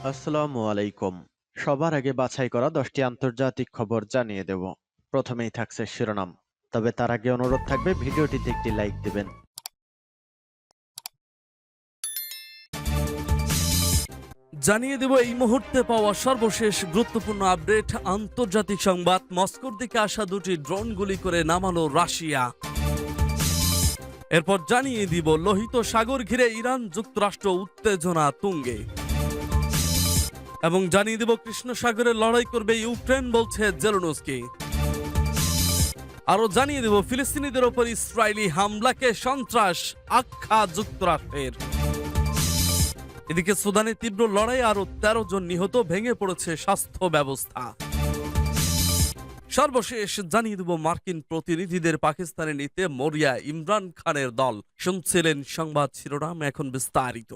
আসসালামু আলাইকুম। সবার আগে বাছাই করা 10টি আন্তর্জাতিক খবর জানিয়ে দেব। প্রথমেই থাকছে শিরোনাম। তবে তার আগে অনুরোধ থাকবে ভিডিওটিতে একটি লাইক দিবেন। জানিয়ে দেব এই মুহূর্তে পাওয়া সর্বশেষ গুরুত্বপূর্ণ আপডেট। আন্তর্জাতিক সংবাদ। মস্কোর দিকে আসা দুটি ড্রোন গুলি করে নামালো রাশিয়া। এরপর জানিয়ে দিব লোহিত সাগর ঘিরে ইরান যুক্তরাষ্ট্র উত্তেজনা তুঙ্গে, এবং জানিয়ে দেব কৃষ্ণ সাগরে লড়াই করবে ইউক্রেন বলছে জেলেনস্কি। আরো জানিয়ে দেব ফিলিস্তিনিদের ওপর ইসরায়েলি হামলাকে সন্ত্রাস আখ্যা যুক্তরাষ্ট্রের। এদিকে সুদানে তীব্র লড়াই, আরো 13 জন নিহত, ভেঙে পড়েছে স্বাস্থ্য ব্যবস্থা। সর্বশেষ জানিয়ে দেব মার্কিন প্রতিনিধিদের পাকিস্তানে নিতে মরিয়া ইমরান খানের দল। শুনছিলেন সংবাদ শিরোনাম, এখন বিস্তারিত।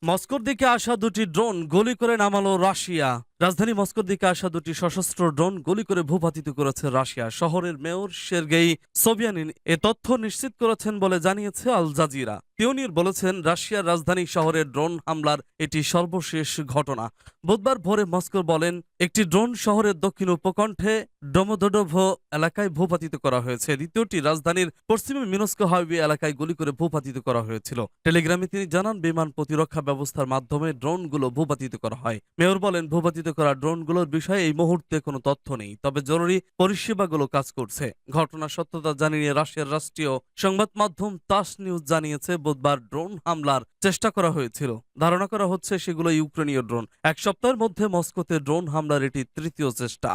মস্কোর দিকে আসা দুটি ড্রোন গুলি করে নামালো রাশিয়া। রাজধানী মস্কোর দিকে আসা দুটি সশস্ত্র ড্রোন গুলি করে ভূপাতিত করেছে রাশিয়া। শহরের মেয়র সের্গেই সোবিয়ানিন এ তথ্য নিশ্চিত করেছেন বলে জানিয়েছে আল জাজিরা। তিনি বলেছেন, রাশিয়ার রাজধানী শহরে ড্রোন হামলার এটি সর্বশেষ ঘটনা। বুধবার ভোরে মস্কো বলেন, একটি ড্রোন শহরের দক্ষিণ উপকণ্ঠে ডোমোদোডোভ এলাকায় ভূপাতিত করা হয়েছে। দ্বিতীয়টি রাজধানীর পশ্চিমে মিনস্ক হাইওয়ে এলাকায় গুলি করে ভূপাতিত করা হয়েছিল। টেলিগ্রামে তিনি জানান, বিমান প্রতিরক্ষা ব্যবস্থার মাধ্যমে ড্রোনগুলো ভূপাতিত করা হয়। মেয়র বলেন, ভূপাতিত করা ড্রোনগুলোর বিষয়ে এই মুহূর্তে কোনো তথ্য নেই, তবে জরুরি পরিষেবাগুলো কাজ করছে। ঘটনার সত্যতা জানিয়ে রাশিয়ার রাষ্ট্রীয় সংবাদ মাধ্যম তাস নিউজ জানিয়েছে, বুধবার ড্রোন হামলার চেষ্টা করা হয়েছিল। ধারণা করা হচ্ছে সেগুলো ইউক্রেনীয় ড্রোন। এক সপ্তাহের মধ্যে মস্কোতে ড্রোন হামলার এটি তৃতীয় চেষ্টা।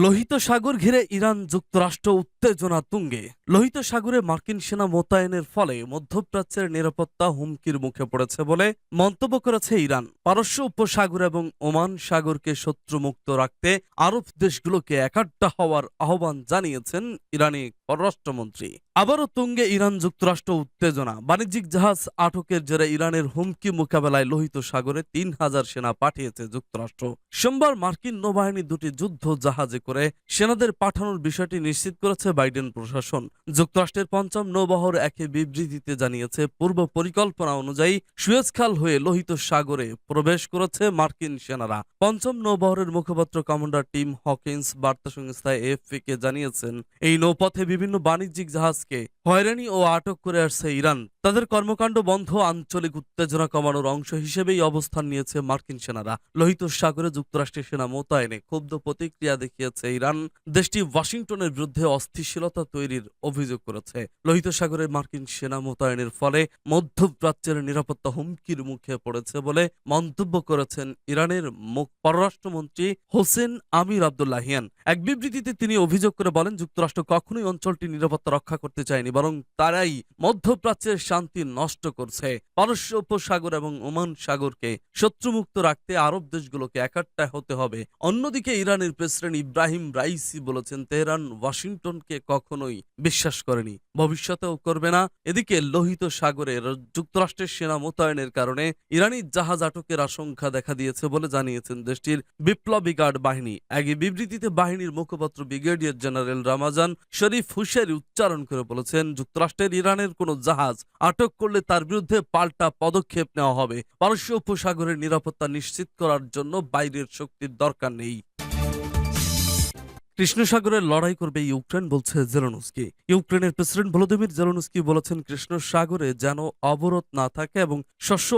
লোহিত সাগর ঘিরে ইরান যুক্তরাষ্ট্র উত্তেজনা তুঙ্গে। লোহিত সাগরে মার্কিন সেনা মোতায়েনের ফলে মধ্যপ্রাচ্যের নিরাপত্তা হুমকির মুখে পড়েছে বলে মন্তব্য করেছে ইরান। পারস্য উপসাগর এবং ওমান সাগরকে শত্রুমুক্ত রাখতে আরব দেশগুলোকে একাট্টা হওয়ার আহ্বান জানিয়েছেন ইরানি পররাষ্ট্রমন্ত্রী। আবারও তুঙ্গে ইরান যুক্তরাষ্ট্র উত্তেজনা। বাণিজ্যিক জাহাজ আটকের জেরে ইরানের হুমকি মোকাবেলায় লোহিত সাগরে 3000 সেনা পাঠিয়েছে যুক্তরাষ্ট্র। সোমবার মার্কিন নৌবাহিনী দুটি যুদ্ধ জাহাজে করে সেনাদের পাঠানোর বিষয়টি নিশ্চিত করেছে বাইডেন প্রশাসন। যুক্তরাষ্ট্রের পঞ্চম নৌবহর একে বিবৃতিতে জানিয়েছে, পূর্ব পরিকল্পনা অনুযায়ী সুয়েজ খাল হয়ে লোহিত সাগরে প্রবেশ করেছে মার্কিন সেনারা। পঞ্চম নৌবহরের মুখপাত্র কমান্ডার টিম হকিন্স বার্তা সংস্থা এএফপি কে জানিয়েছেন, এই নৌপথে বিভিন্ন বাণিজ্যিক জাহাজকে হয়রানি ও আটক করে আসছে ইরান। তাদের কর্মকাণ্ড বন্ধ, আঞ্চলিক উত্তেজনা কমানোর অংশ হিসেবেই অবস্থান নিয়েছে মার্কিন সেনারা। লোহিত সাগরে যুক্তরাষ্ট্রের সেনা মোতায়েনে ক্ষুব্ধ প্রতিক্রিয়া দেখিয়েছে ইরান। দেশটি ওয়াশিংটনের বিরুদ্ধে অস্থিতিশীলতা তৈরির অভিযোগ করেছে। লোহিত সাগরে মার্কিন সেনা মোতায়েনের ফলে মধ্যপ্রাচ্যের নিরাপত্তা হুমকির মুখে পড়েছে বলে মন্তব্য করেছেন ইরানের পররাষ্ট্রমন্ত্রী হোসেন আমির আব্দুল্লাহিয়ান। এক বিবৃতিতে তিনি অভিযোগ করে বলেন, যুক্তরাষ্ট্র কখনোই অঞ্চলটির নিরাপত্তা রক্ষা করতে চায়নি, বরং তারাই মধ্যপ্রাচ্যের শান্তি নষ্ট করছে। পারস্য উপসাগর এবং ওমান সাগরকে শত্রুমুক্ত রাখতে আরব দেশগুলোকে একাট্টা হতে হবে। অন্যদিকে ইরানের প্রেসিডেন্ট ইব্রাহিম রাইসি বলেছেন, তেহরান ওয়াশিংটনকে কখনোই বিশ্বাস করেনি, ভবিষ্যতেও করবে না। এদিকে লোহিত সাগরে যুক্তরাষ্ট্রের সেনা মোতায়েনের কারণে ইরানি জাহাজ আটকের আশঙ্কা দেখা দিয়েছে বলে জানিয়েছেন দেশটির বিপ্লবী গার্ড বাহিনী। এক বিবৃতিতে বাহিনীর মুখপাত্র ব্রিগেডিয়ার জেনারেল রামাজান শরীফ হুশিয়ারি উচ্চারণ করে বলেছেন, যুক্তরাষ্ট্রের ইরানের কোনো জাহাজ আটক করলে তার বিরুদ্ধে পাল্টা পদক্ষেপ নেওয়া হবে। পারস্য উপসাগরের নিরাপত্তা নিশ্চিত করার জন্য বাইরের শক্তির দরকার নেই। কৃষ্ণ সাগরের লড়াই করবে ইউক্রেন বলছে জেলেনস্কি। ইউক্রেনের প্রেসিডেন্ট ভলোদিমির জেলেনস্কি বলেছেন, কৃষ্ণ সাগরে যেন অবরোধ না থাকে এবং শস্য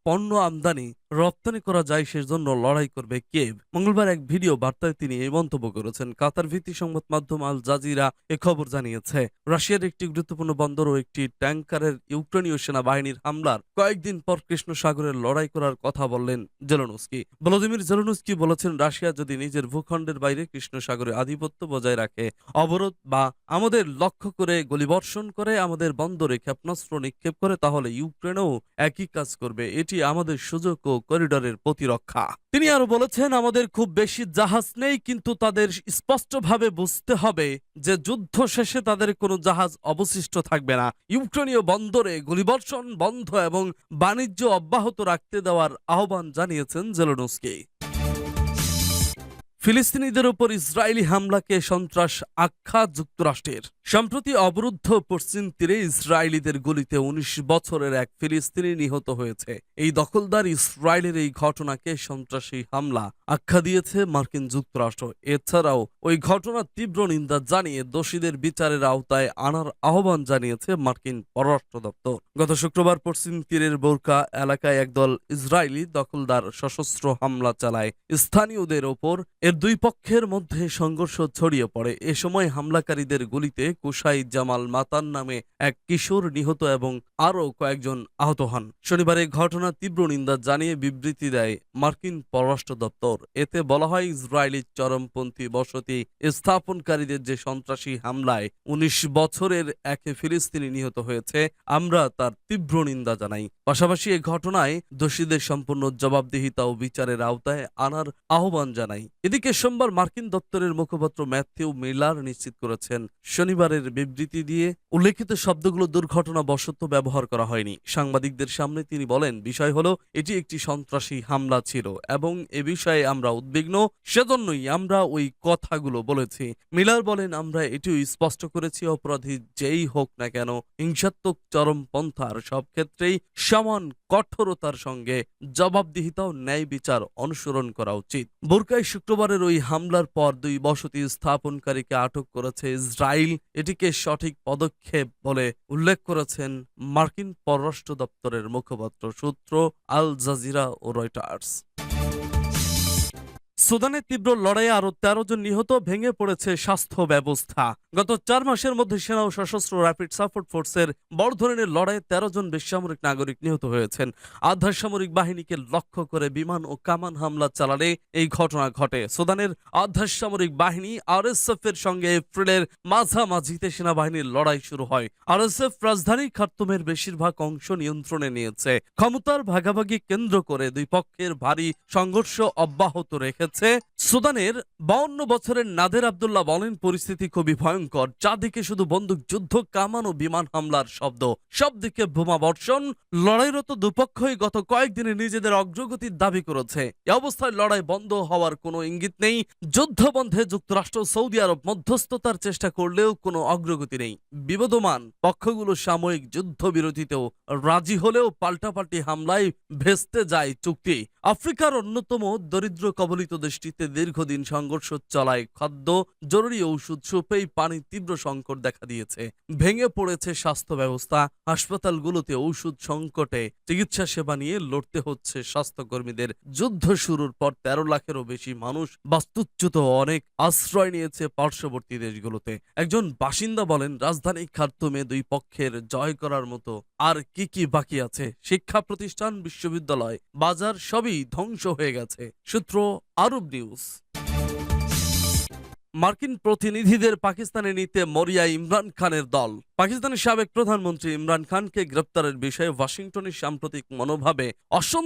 পণ্য আমদানি রপ্তানি করা যায়, সেজন্য লড়াই করবে কিয়েভ। মঙ্গলবার এক ভিডিও বার্তায় তিনি এই মন্তব্য করেছেন। কাতার ভিত্তিক সংবাদ মাধ্যম আল জাজিরা এ খবর জানিয়েছে, রাশিয়ার একটি গুরুত্বপূর্ণ বন্দর ও একটি ট্যাঙ্কারের ইউক্রেনীয় সেনাবাহিনীর হামলার কয়েকদিন পর কৃষ্ণ সাগরের লড়াই করার কথা বললেন জেলেনস্কি। ভলোদিমির জেলেনস্কি বলেছেন, রাশিয়া যদি নিজের ভূখণ্ডের বাইরে কৃষ্ণ সাগরে আধিপত্য বজায় রাখে, অবরোধ বা আমাদের লক্ষ্য করে গুলিবর্ষণ করে, আমাদের বন্দরে ক্ষেপণাস্ত্র নিক্ষেপ করে, তাহলে ইউক্রেনও একই কাজ করবে। এটি আমাদের সুযোগ ও করিডোরের প্রতিরক্ষা। তিনি আরো বলেছেন, আমাদের খুব বেশি জাহাজ নেই, কিন্তু তাদের স্পষ্টভাবে বুঝতে হবে যে যুদ্ধ শেষে তাদের কোনো জাহাজ অবশিষ্ট থাকবে না। ইউক্রেনীয় বন্দরে গুলিবর্ষণ বন্ধ এবং বাণিজ্য অব্যাহত রাখতে দেওয়ার আহ্বান জানিয়েছেন জেলেনস্কি। ফিলিস্তিনিদের উপর ইসরায়েলি হামলাকে সন্ত্রাস আখ্যা যুক্তরাষ্ট্রের। সম্প্রতি অবরুদ্ধ পশ্চিম তীরে ইসরায়েলিদের গুলিতে ১৯ বছরের এক ফিলিস্তিনি নিহত হয়েছে। এই দখলদার ইসরায়েলের এই ঘটনাকে সন্ত্রাসী হামলা আখ্যা দিয়েছে মার্কিন যুক্তরাষ্ট্র। এছাড়াও ওই ঘটনার তীব্র নিন্দা জানিয়ে দোষীদের বিচারের আওতায় আনার আহ্বান জানিয়েছে মার্কিন পররাষ্ট্র দপ্তর। গত শুক্রবার পশ্চিম তীরের বোরকা এলাকায় একদল ইসরায়েলি দখলদার সশস্ত্র হামলা চালায় স্থানীয়দের ওপর। এর দুই পক্ষের মধ্যে সংঘর্ষ ছড়িয়ে পড়ে। এ সময় হামলাকারীদের গুলিতে কুসাই জামাল মাতান নামে এক কিশোর নিহত এবং আরও কয়েকজন আহত হন। শনিবার এই ঘটনার তীব্র নিন্দা জানিয়ে বিবৃতি দেয় মার্কিন পররাষ্ট্র দপ্তর। এতে বলা হয়, ইসরায়েলি চরমপন্থী বসতি স্থাপনকারীদের যে সন্ত্রাসী হামলায় ১৯ বছরের এক ফিলিস্তিনি নিহত হয়েছে, আমরা তার তীব্র নিন্দা জানাই। পাশাপাশি এ ঘটনায় দোষীদের সম্পূর্ণ জবাবদিহিতা ও বিচারের আওতায় আনার আহ্বান জানাই। এদিকে সোমবার মার্কিন দপ্তরের মুখপাত্র ম্যাথিউ মিলার নিশ্চিত করেছেন, শনিবারের বিবৃতি দিয়ে উল্লেখিত শব্দগুলো দুর্ঘটনাবশত ব্যবহার করা হয়নি। সাংবাদিকদের সামনে তিনি বলেন, বিষয় হলো এটি একটি সন্ত্রাসী হামলা ছিল এবং এ বিষয়ে আমরা উদ্বিগ্ন, সেজন্যই আমরা ওই কথাগুলো বলেছি। মিলার বলেন, আমরা এটিও স্পষ্ট করেছি, অপরাধী যেই হোক না কেন, হিংসাত্মক চরমপন্থার সব ক্ষেত্রেই সমান কঠোরতার সঙ্গে জবাবদিহিতা ও ন্যায় বিচার অনুসরণ করা উচিত। বোরকায় শুক্রবারের ওই হামলার পর দুই বসতি স্থাপনকারীকে আটক করেছে ইসরায়েল। এটিকে সঠিক পদক্ষেপ বলে উল্লেখ করেছেন মার্কিন পররাষ্ট্র দপ্তরের মুখপাত্র সূত্র আল জাজিরা ও রয়টার্স। সুদানে তীব্র লড়াইয়ে আরো ১৩ জন নিহত, ভেঙে পড়েছে স্বাস্থ্য ব্যবস্থা। গত ৪ মাসের মধ্যে সেনা ও সশস্ত্র র্যাপিড সাপোর্ট ফোর্সের বড় ধরনের লড়াইয়ে ১৩ জন বেসামরিক নাগরিক নিহত হয়েছেন। আধাসামরিক বাহিনীকে লক্ষ্য করে বিমান ও কামান হামলা চালালে এই ঘটনা ঘটে। সুদানের আধাসামরিক বাহিনী আরএসএফ এর সঙ্গে এপ্রিলের মাঝামাঝিতে সেনাবাহিনীর লড়াই শুরু হয়। আরএসএফ রাজধানী খার্তুমের বেশিরভাগ অংশ নিয়ন্ত্রণে নিয়েছে। ক্ষমতার ভাগাভাগি কেন্দ্র করে দুই পক্ষের ভারী সংঘর্ষ অব্যাহত রেখেছে। সুদানের ৫২ বছরের নাদের আব্দুল্লাহ বলেন, পরিস্থিতি খুবই ভয়ঙ্কর। চারদিকে শুধু বন্দুক যুদ্ধ, কামান ও বিমান হামলার শব্দ, সবদিকে বোমা বর্ষণ। লড়াইরত দুপক্ষই গত কয়েকদিনে নিজেদের অগ্রগতির দাবি করেছে। এ অবস্থায় লড়াই বন্ধ হওয়ার কোনো ইঙ্গিত নেই। যুদ্ধ বন্ধে যুক্তরাষ্ট্র সৌদি আরব মধ্যস্থতার চেষ্টা করলেও কোনো অগ্রগতি নেই। বিবদমান পক্ষগুলো সাময়িক যুদ্ধবিরতিতেও রাজি হলেও পাল্টাপাল্টি হামলায় ভেস্তে যায় চুক্তি। আফ্রিকার অন্যতম দরিদ্র কবলিত দেশটিতে দীর্ঘদিন সংঘর্ষ চলায় খাদ্য, জরুরি ঔষধ, সুপেয় পানির তীব্র সংকট দেখা দিয়েছে। ভেঙে পড়েছে স্বাস্থ্য ব্যবস্থা। হাসপাতালগুলোতে ঔষধ সংকটে চিকিৎসা সেবা নিয়ে লড়তে হচ্ছে স্বাস্থ্যকর্মীদের। যুদ্ধ শুরুর পর ১৩ লাখেরও বেশি মানুষ বাস্তুচ্যুত অনেক আশ্রয় নিয়েছে পার্শ্ববর্তী দেশগুলোতে। একজন বাসিন্দা বলেন, রাজধানী খার্তুমে দুই পক্ষের জয় করার মতো আর কি বাকি আছে? শিক্ষা প্রতিষ্ঠান, বিশ্ববিদ্যালয়, বাজার সবই ধ্বংস হয়ে গেছে। সূত্র আরব নিউজ। মার্কিন প্রতিনিধিদের পাকিস্তানে নিতে মরিয়া ইমরান খানের দল। পাকিস্তানের সাবেক প্রধানমন্ত্রী ইমরান খানকে গ্রেপ্তারের বিষয়ে ওয়াশিংটনের সাম্প্রতিক মনোভাবে অসন্তোষ